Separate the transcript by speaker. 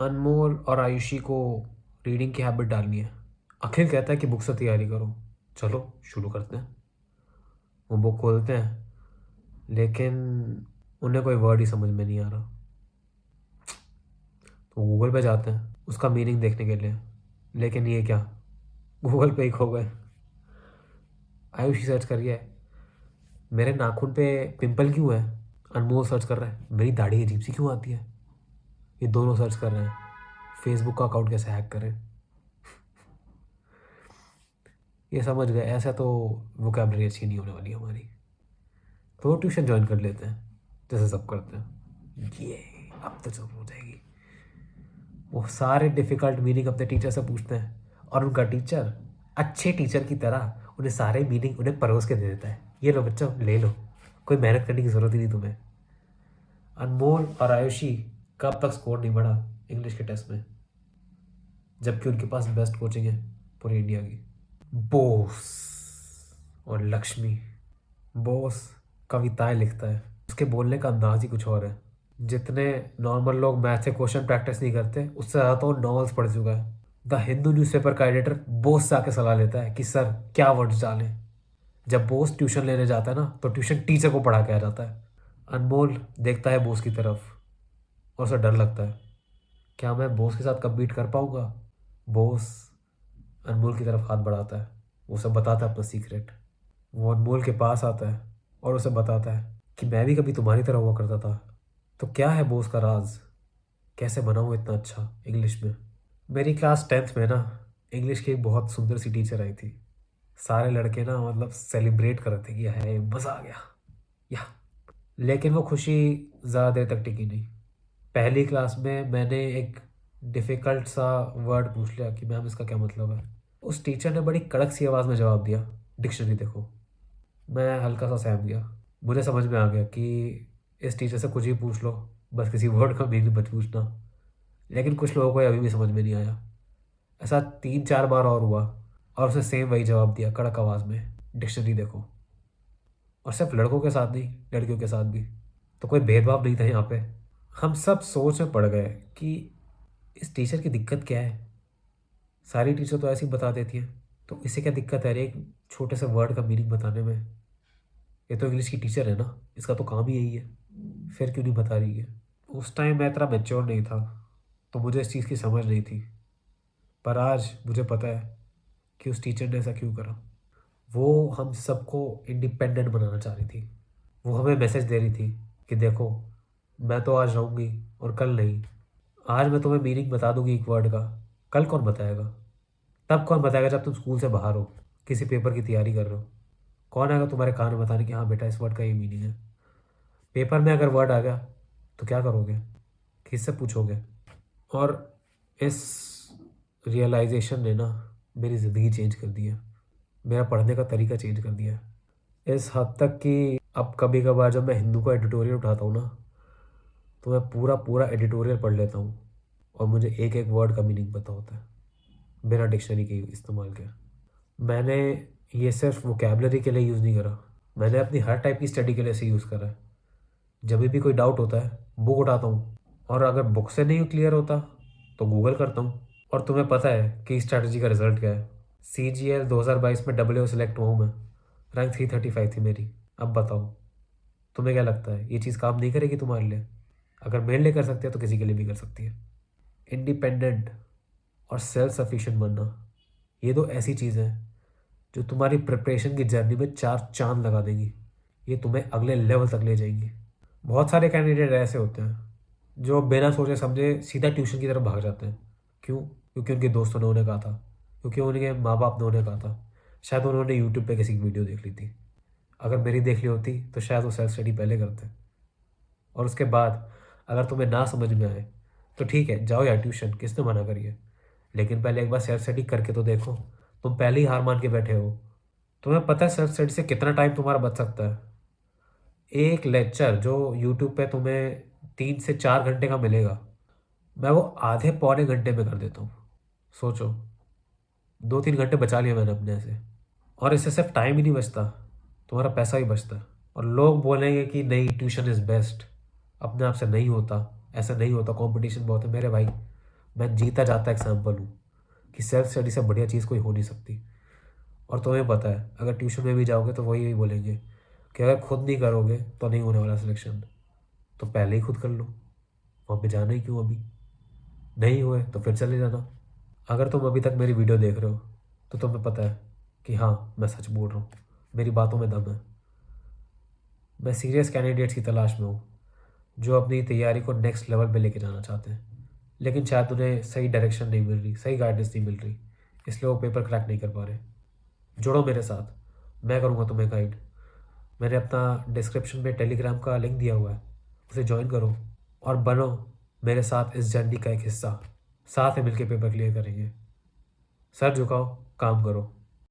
Speaker 1: अनमोल और आयुषी को रीडिंग की हैबिट डालनी है। अखिल कहता है कि बुक से तैयारी करो। चलो शुरू करते हैं। वो बुक खोलते हैं लेकिन उन्हें कोई वर्ड ही समझ में नहीं आ रहा। तो गूगल पे जाते हैं उसका मीनिंग देखने के लिए, लेकिन ये क्या, गूगल पे ही खो गए। आयुषी सर्च कर रही है मेरे नाखून पे पिंपल क्यों है। अनमोल सर्च कर रहा है मेरी दाढ़ी अजीब सी क्यों आती है। ये दोनों सर्च कर रहे हैं फेसबुक का अकाउंट कैसे हैक करें। ये समझ गए ऐसा तो वोकैबलरी अच्छी नहीं होने वाली हमारी, तो ट्यूशन ज्वाइन कर लेते हैं जैसे सब करते हैं। ये अब तो जरूर हो जाएगी। वो सारे डिफ़िकल्ट मीनिंग अपने टीचर से पूछते हैं और उनका टीचर अच्छे टीचर की तरह उन्हें सारे मीनिंग उन्हें परोस के दे देता है। ये लो बच्चों ले लो, कोई मेहनत करने की ज़रूरत ही नहीं तुम्हें। अनमोल और आयुषी कब तक स्कोर नहीं बढ़ा इंग्लिश के टेस्ट में, जबकि उनके पास बेस्ट कोचिंग है पूरी इंडिया की। बोस और लक्ष्मी। बोस कविताएं लिखता है, उसके बोलने का अंदाज ही कुछ और है। जितने नॉर्मल लोग मैथ से क्वेश्चन प्रैक्टिस नहीं करते उससे ज़्यादा तो नॉवेल्स पढ़ चुका है। द हिंदू न्यूज़पेपर का एडिटर बोस से आके सलाह लेता है कि सर क्या वर्ड्स डालें। जब बोस ट्यूशन लेने जाता है ना तो ट्यूशन टीचर को पढ़ा के आ जाता है। अनमोल देखता है बोस की तरफ और उसे डर लगता है, क्या मैं बोस के साथ कम्पीट कर पाऊंगा। बोस अनमोल की तरफ हाथ बढ़ाता है, वो उसे बताता है अपना सीक्रेट। वो अनमोल के पास आता है और उसे बताता है कि मैं भी कभी तुम्हारी तरह हुआ करता था। तो क्या है बोस का राज, कैसे बना हूँ इतना अच्छा इंग्लिश में। मेरी क्लास 10th में ना इंग्लिश की एक बहुत सुंदर सी टीचर आई थी। सारे लड़के ना मतलब सेलिब्रेट कर रहे थे कि है मज़ा आ गया या, लेकिन वो खुशी ज़्यादा देर तक टिकी नहीं। पहली क्लास में मैंने एक डिफ़िकल्ट सा वर्ड पूछ लिया कि मैम इसका क्या मतलब है। उस टीचर ने बड़ी कड़क सी आवाज़ में जवाब दिया, डिक्शनरी देखो। मैं हल्का सा सहम गया। मुझे समझ में आ गया कि इस टीचर से कुछ ही पूछ लो, बस किसी वर्ड का मीनिंग मत पूछना। लेकिन कुछ लोगों को ये अभी भी समझ में नहीं आया। ऐसा 3-4 बार और हुआ और उसने सेम वही जवाब दिया कड़क आवाज़ में, डिक्शनरी देखो। और सिर्फ लड़कों के साथ नहीं, लड़कियों के साथ भी। तो कोई भेदभाव नहीं था यहाँ पे। हम सब सोच में पड़ गए कि इस टीचर की दिक्कत क्या है। सारी टीचर तो ऐसे ही बता देती हैं, तो इसे क्या दिक्कत है एक छोटे से वर्ड का मीनिंग बताने में। ये तो इंग्लिश की टीचर है ना, इसका तो काम ही यही है, फिर क्यों नहीं बता रही है। उस टाइम मैं इतना मैच्योर नहीं था तो मुझे इस चीज़ की समझ नहीं थी, पर आज मुझे पता है कि उस टीचर ने ऐसा क्यों करा। वो हम सबको इंडिपेंडेंट बनाना चाह रही थी। वो हमें मैसेज दे रही थी कि देखो मैं तो आज रहूँगी और कल नहीं। आज मैं तुम्हें मीनिंग बता दूंगी एक वर्ड का, कल कौन बताएगा। तब कौन बताएगा जब तुम स्कूल से बाहर हो, किसी पेपर की तैयारी कर रहे हो। कौन आएगा तुम्हारे कान में बताने कि हाँ बेटा इस वर्ड का ये मीनिंग है। पेपर में अगर वर्ड आ गया तो क्या करोगे, किससे पूछोगे। और इस रियलाइजेशन ने ना मेरी ज़िंदगी चेंज कर दी है, मेरा पढ़ने का तरीका चेंज कर दिया है। इस हद तक कि अब कभी कभार जब मैं हिंदू का एडिटोरियल उठाता हूँ ना तो मैं पूरा पूरा एडिटोरियल पढ़ लेता हूँ और मुझे एक एक वर्ड का मीनिंग पता होता है बिना डिक्शनरी के इस्तेमाल के। मैंने ये सिर्फ वोकेबलरी के लिए यूज़ नहीं करा, मैंने अपनी हर टाइप की स्टडी के लिए इसे यूज़ करा है। जब भी कोई डाउट होता है बुक उठाता हूँ, और अगर बुक से नहीं क्लियर होता तो गूगल करता हूँ। और तुम्हें पता है कि इस स्ट्रैटेजी का रिजल्ट क्या है। CGL 2022 में AA सेलेक्ट हुआ हूँ मैं, रैंक 335 थी मेरी। अब बताओ तुम्हें क्या लगता है ये चीज़ काम नहीं करेगी तुम्हारे लिए। अगर मेरे लिए कर सकती है तो किसी के लिए भी कर सकती है। इंडिपेंडेंट और सेल्फ सफिशिएंट बनना, ये दो ऐसी चीज़ें हैं जो तुम्हारी प्रिपरेशन की जर्नी में 4 चांद लगा देंगी। ये तुम्हें अगले लेवल तक ले जाएंगी। बहुत सारे कैंडिडेट ऐसे होते हैं जो बिना सोचे समझे सीधा ट्यूशन की तरफ भाग जाते हैं। क्यों? क्योंकि उनके दोस्तों ने उन्हें कहा था, क्योंकि उनके माँ बाप ने उन्हें कहा था, शायद उन्होंने यूट्यूब पे किसी की वीडियो देख ली थी। अगर मेरी देख ली होती तो शायद वो सेल्फ स्टडी पहले करते। और उसके बाद अगर तुम्हें ना समझ में आए तो ठीक है जाओ यार ट्यूशन, किसने मना करी है, लेकिन पहले एक बार सेल्फ स्टडी करके तो देखो। तुम पहले ही हार मान के बैठे हो। तुम्हें पता है सेल्फ स्टडी से कितना टाइम तुम्हारा बच सकता है। एक लेक्चर जो यूट्यूब पे तुम्हें 3 से 4 घंटे का मिलेगा, मैं वो आधे पौने घंटे में कर देता हूँ। सोचो, 2-3 घंटे बचा लिए मैंने अपने से। और इससे सिर्फ टाइम ही नहीं बचता, तुम्हारा पैसा भी बचता है। और लोग बोलेंगे कि नहीं ट्यूशन इज़ बेस्ट, अपने आप से नहीं होता, ऐसा नहीं होता, कंपटीशन बहुत है। मेरे भाई मैं जीता जाता एग्जाम्पल हूँ कि सेल्फ स्टडी से बढ़िया चीज़ कोई हो नहीं सकती। और तुम्हें पता है अगर ट्यूशन में भी जाओगे तो वही बोलेंगे कि अगर खुद नहीं करोगे तो नहीं होने वाला सिलेक्शन, तो पहले ही खुद कर लो, वहाँ पे जाना ही क्यों अभी, नहीं हुए तो फिर चले जाना। अगर तुम अभी तक मेरी वीडियो देख रहे हो तो तुम्हें पता है कि हाँ मैं सच बोल रहा हूँ, मेरी बातों में दम है। मैं सीरियस कैंडिडेट्स की तलाश में हूँ जो अपनी तैयारी को नेक्स्ट लेवल पे लेके जाना चाहते हैं, लेकिन शायद उन्हें सही डायरेक्शन नहीं मिल रही, सही गाइडेंस नहीं मिल रही, इसलिए वो पेपर क्रैक नहीं कर पा रहे। जुड़ो मेरे साथ, मैं करूँगा तुम्हें गाइड। मैंने अपना डिस्क्रिप्शन में टेलीग्राम का लिंक दिया हुआ है, उसे ज्वाइन करो और बनो मेरे साथ इस जर्नी का एक हिस्सा। साथ में मिलकर पेपर क्लियर करेंगे। सर झुकाओ, काम करो।